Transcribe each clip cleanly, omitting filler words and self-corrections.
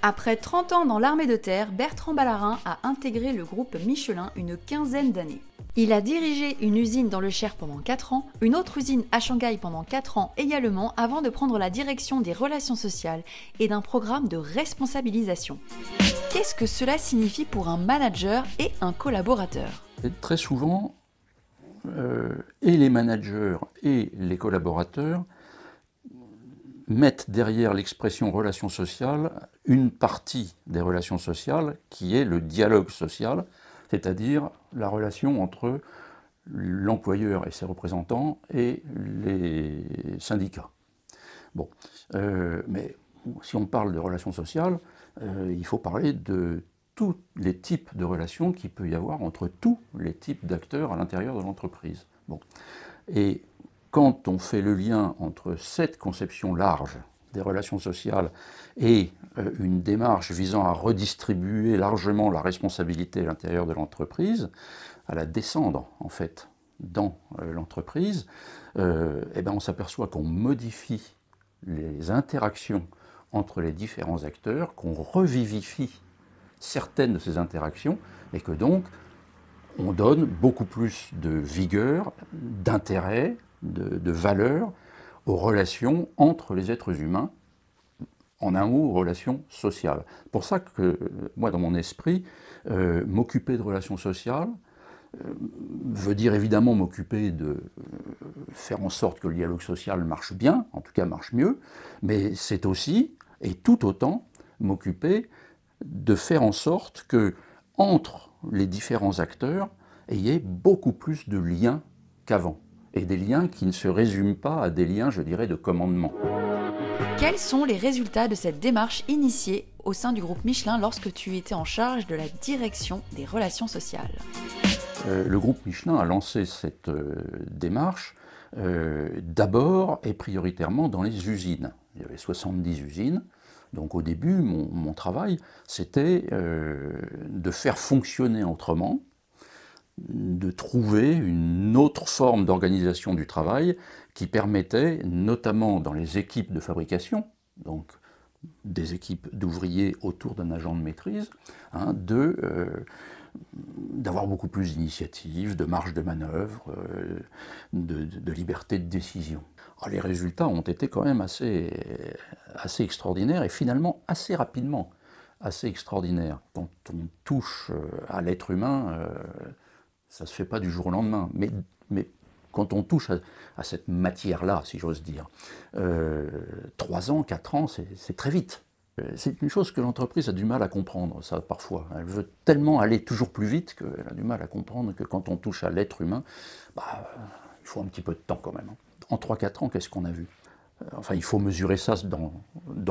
Après 30 ans dans l'armée de terre, Bertrand Ballarin a intégré le groupe Michelin une quinzaine d'années. Il a dirigé une usine dans le Cher pendant 4 ans, une autre usine à Shanghai pendant 4 ans également, avant de prendre la direction des relations sociales et d'un programme de responsabilisation. Qu'est-ce que cela signifie pour un manager et un collaborateur ? Et très souvent, et les managers et les collaborateurs mettent derrière l'expression relation sociale une partie des relations sociales qui est le dialogue social, c'est-à-dire la relation entre l'employeur et ses représentants et les syndicats. Bon, mais si on parle de relations sociales, il faut parler de tous les types de relations qu'il peut y avoir entre tous les types d'acteurs à l'intérieur de l'entreprise. Bon. Et quand on fait le lien entre cette conception large des relations sociales et une démarche visant à redistribuer largement la responsabilité à l'intérieur de l'entreprise, à la descendre en fait dans l'entreprise, eh ben on s'aperçoit qu'on modifie les interactions entre les différents acteurs, qu'on revivifie certaines de ces interactions et que donc on donne beaucoup plus de vigueur, d'intérêt, de valeur aux relations entre les êtres humains, en un mot, aux relations sociales. C'est pour ça que moi, dans mon esprit, m'occuper de relations sociales veut dire évidemment m'occuper de faire en sorte que le dialogue social marche bien, en tout cas marche mieux, mais c'est aussi, et tout autant, m'occuper de faire en sorte que, entre les différents acteurs, il y ait beaucoup plus de liens qu'avant. Et des liens qui ne se résument pas à des liens, je dirais, de commandement. Quels sont les résultats de cette démarche initiée au sein du groupe Michelin lorsque tu étais en charge de la direction des relations sociales ? Le groupe Michelin a lancé cette démarche d'abord et prioritairement dans les usines. Il y avait 70 usines. Donc au début, mon travail, c'était de faire fonctionner autrement, de trouver une autre forme d'organisation du travail qui permettait, notamment dans les équipes de fabrication, donc des équipes d'ouvriers autour d'un agent de maîtrise, d'avoir beaucoup plus d'initiatives, de marge de manœuvre, de liberté de décision. Alors, les résultats ont été quand même assez extraordinaires et finalement assez rapidement assez extraordinaires. Quand on touche à l'être humain, ça ne se fait pas du jour au lendemain, mais quand on touche à cette matière-là, si j'ose dire, 3 ans, 4 ans, c'est très vite. C'est une chose que l'entreprise a du mal à comprendre, ça, parfois. Elle veut tellement aller toujours plus vite qu'elle a du mal à comprendre que quand on touche à l'être humain, il faut un petit peu de temps quand même. En 3-4 ans, qu'est-ce qu'on a vu ? Enfin, il faut mesurer ça dans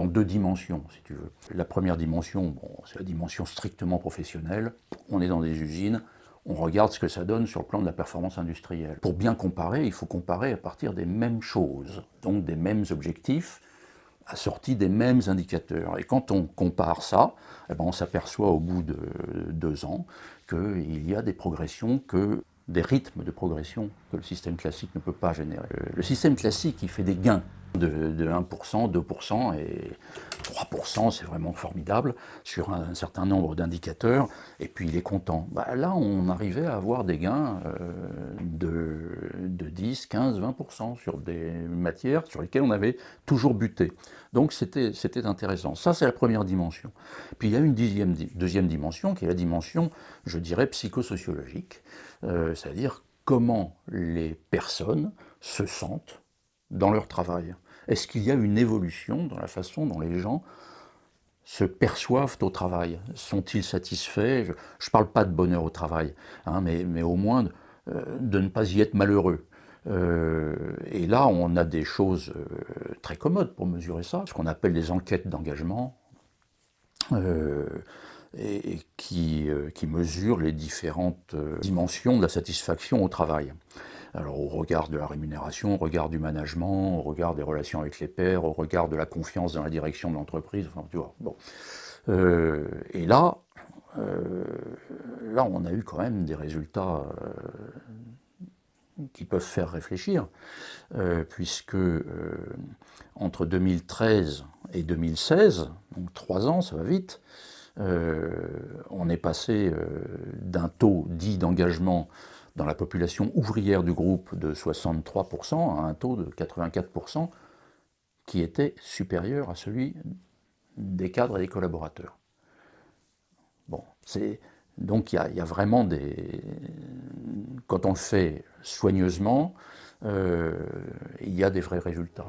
2 dimensions, si tu veux. La première dimension, c'est la dimension strictement professionnelle. On est dans des usines, on regarde ce que ça donne sur le plan de la performance industrielle. Pour bien comparer, il faut comparer à partir des mêmes choses, donc des mêmes objectifs, assortis des mêmes indicateurs. Et quand on compare ça, on s'aperçoit au bout de 2 ans qu'il y a des progressions, des rythmes de progression que le système classique ne peut pas générer. Le système classique, il fait des gains de 1%, 2% et 3%, c'est vraiment formidable, sur un certain nombre d'indicateurs, et puis il est content. Là, on arrivait à avoir des gains de 10, 15, 20% sur des matières sur lesquelles on avait toujours buté. Donc c'était intéressant. Ça, c'est la première dimension. Puis il y a une deuxième dimension, qui est la dimension, je dirais, psychosociologique, c'est-à-dire comment les personnes se sentent dans leur travail. Est-ce qu'il y a une évolution dans la façon dont les gens se perçoivent au travail? Sont-ils satisfaits? Je ne parle pas de bonheur au travail, mais au moins de ne pas y être malheureux. Et là, on a des choses très commodes pour mesurer ça, ce qu'on appelle des enquêtes d'engagement, et qui mesurent les différentes dimensions de la satisfaction au travail. Alors au regard de la rémunération, au regard du management, au regard des relations avec les pairs, au regard de la confiance dans la direction de l'entreprise, enfin tu vois. Bon. Et là, on a eu quand même des résultats qui peuvent faire réfléchir, puisque entre 2013 et 2016, donc 3 ans, ça va vite, on est passé d'un taux dit d'engagement dans la population ouvrière du groupe de 63% à un taux de 84% qui était supérieur à celui des cadres et des collaborateurs. Bon, donc il y a vraiment quand on le fait soigneusement, il y a des vrais résultats.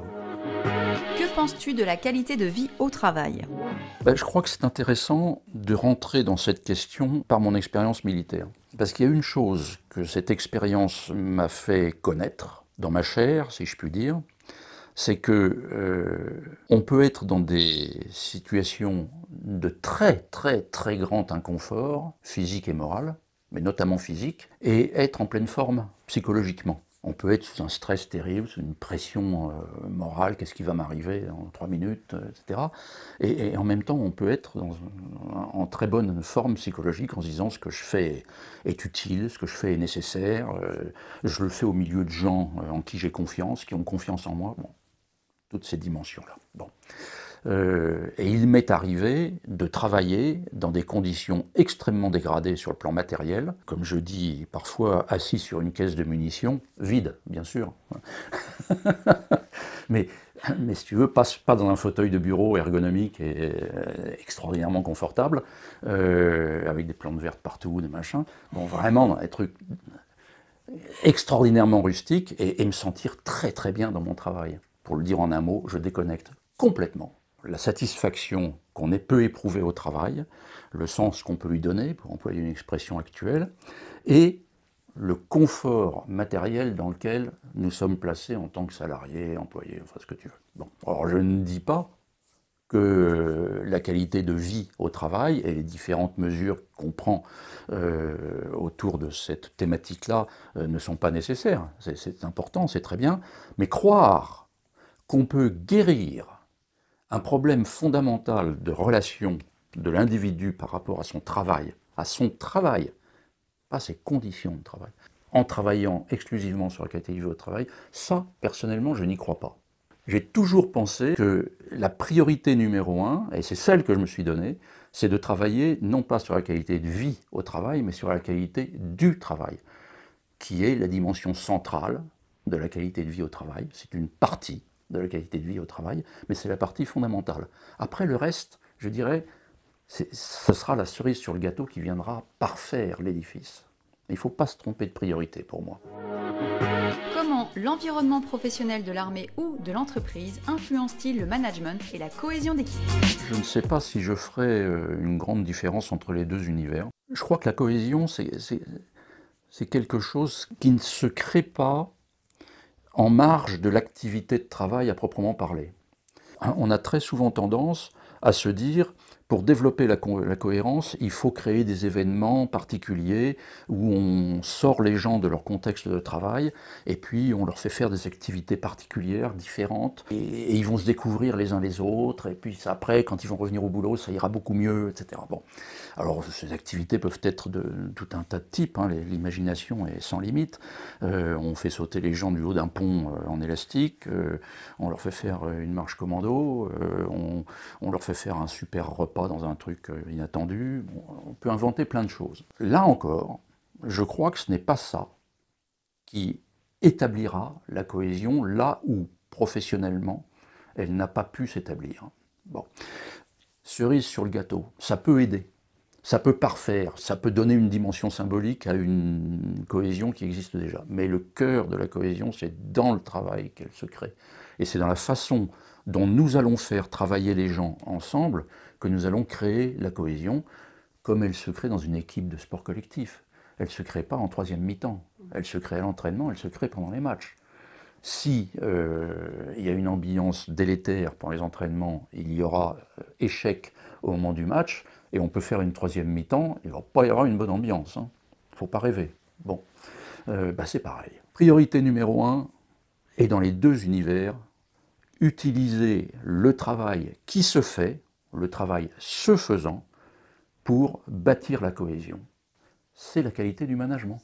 Que penses-tu de la qualité de vie au travail ? Je crois que c'est intéressant de rentrer dans cette question par mon expérience militaire. Parce qu'il y a une chose que cette expérience m'a fait connaître, dans ma chair, si je puis dire, c'est que on peut être dans des situations de très très très grand inconfort, physique et moral, mais notamment physique, et être en pleine forme psychologiquement. On peut être sous un stress terrible, sous une pression morale, qu'est-ce qui va m'arriver en 3 minutes, etc. Et en même temps, on peut être en très bonne forme psychologique en se disant ce que je fais est utile, ce que je fais est nécessaire, je le fais au milieu de gens en qui j'ai confiance, qui ont confiance en moi. Bon, toutes ces dimensions-là. Bon. Et il m'est arrivé de travailler dans des conditions extrêmement dégradées sur le plan matériel, comme je dis parfois assis sur une caisse de munitions, vide bien sûr, mais si tu veux, pas dans un fauteuil de bureau ergonomique et extraordinairement confortable, avec des plantes vertes partout, des machins, bon vraiment des trucs extraordinairement rustiques et me sentir très très bien dans mon travail. Pour le dire en un mot, je déconnecte complètement. La satisfaction qu'on peut éprouver au travail, le sens qu'on peut lui donner, pour employer une expression actuelle, et le confort matériel dans lequel nous sommes placés en tant que salariés, employés, enfin ce que tu veux. Bon. Alors je ne dis pas que la qualité de vie au travail et les différentes mesures qu'on prend autour de cette thématique-là ne sont pas nécessaires. C'est important, c'est très bien, mais croire qu'on peut guérir un problème fondamental de relation de l'individu par rapport à son travail, pas ses conditions de travail, en travaillant exclusivement sur la qualité de vie au travail, ça, personnellement, je n'y crois pas. J'ai toujours pensé que la priorité numéro 1, et c'est celle que je me suis donnée, c'est de travailler non pas sur la qualité de vie au travail, mais sur la qualité du travail, qui est la dimension centrale de la qualité de vie au travail. C'est une partie de la qualité de vie au travail, mais c'est la partie fondamentale. Après, le reste, je dirais, ce sera la cerise sur le gâteau qui viendra parfaire l'édifice. Il ne faut pas se tromper de priorité pour moi. Comment l'environnement professionnel de l'armée ou de l'entreprise influence-t-il le management et la cohésion d'équipe ? Je ne sais pas si je ferai une grande différence entre les deux univers. Je crois que la cohésion, c'est quelque chose qui ne se crée pas en marge de l'activité de travail à proprement parler. On a très souvent tendance à se dire, pour développer la cohérence, il faut créer des événements particuliers où on sort les gens de leur contexte de travail et puis on leur fait faire des activités particulières, différentes, et ils vont se découvrir les uns les autres, et puis après, quand ils vont revenir au boulot, ça ira beaucoup mieux, etc. Bon. Alors, ces activités peuvent être de tout un tas de types, hein, l'imagination est sans limite. On fait sauter les gens du haut d'un pont en élastique, on leur fait faire une marche commando, on leur fait faire un super repas dans un truc inattendu. On peut inventer plein de choses. Là encore, je crois que ce n'est pas ça qui établira la cohésion là où, professionnellement, elle n'a pas pu s'établir. Bon. Cerise sur le gâteau, ça peut aider. Ça peut parfaire, ça peut donner une dimension symbolique à une cohésion qui existe déjà. Mais le cœur de la cohésion, c'est dans le travail qu'elle se crée. Et c'est dans la façon dont nous allons faire travailler les gens ensemble que nous allons créer la cohésion, comme elle se crée dans une équipe de sport collectif. Elle ne se crée pas en troisième mi-temps, elle se crée à l'entraînement, elle se crée pendant les matchs. Si il y a une ambiance délétère pendant les entraînements, il y aura échec au moment du match, et on peut faire une troisième mi-temps, il ne va pas y avoir une bonne ambiance. Il ne faut pas rêver. Bon, c'est pareil. Priorité numéro 1, et dans les deux univers, utiliser le travail qui se fait, le travail se faisant, pour bâtir la cohésion. C'est la qualité du management.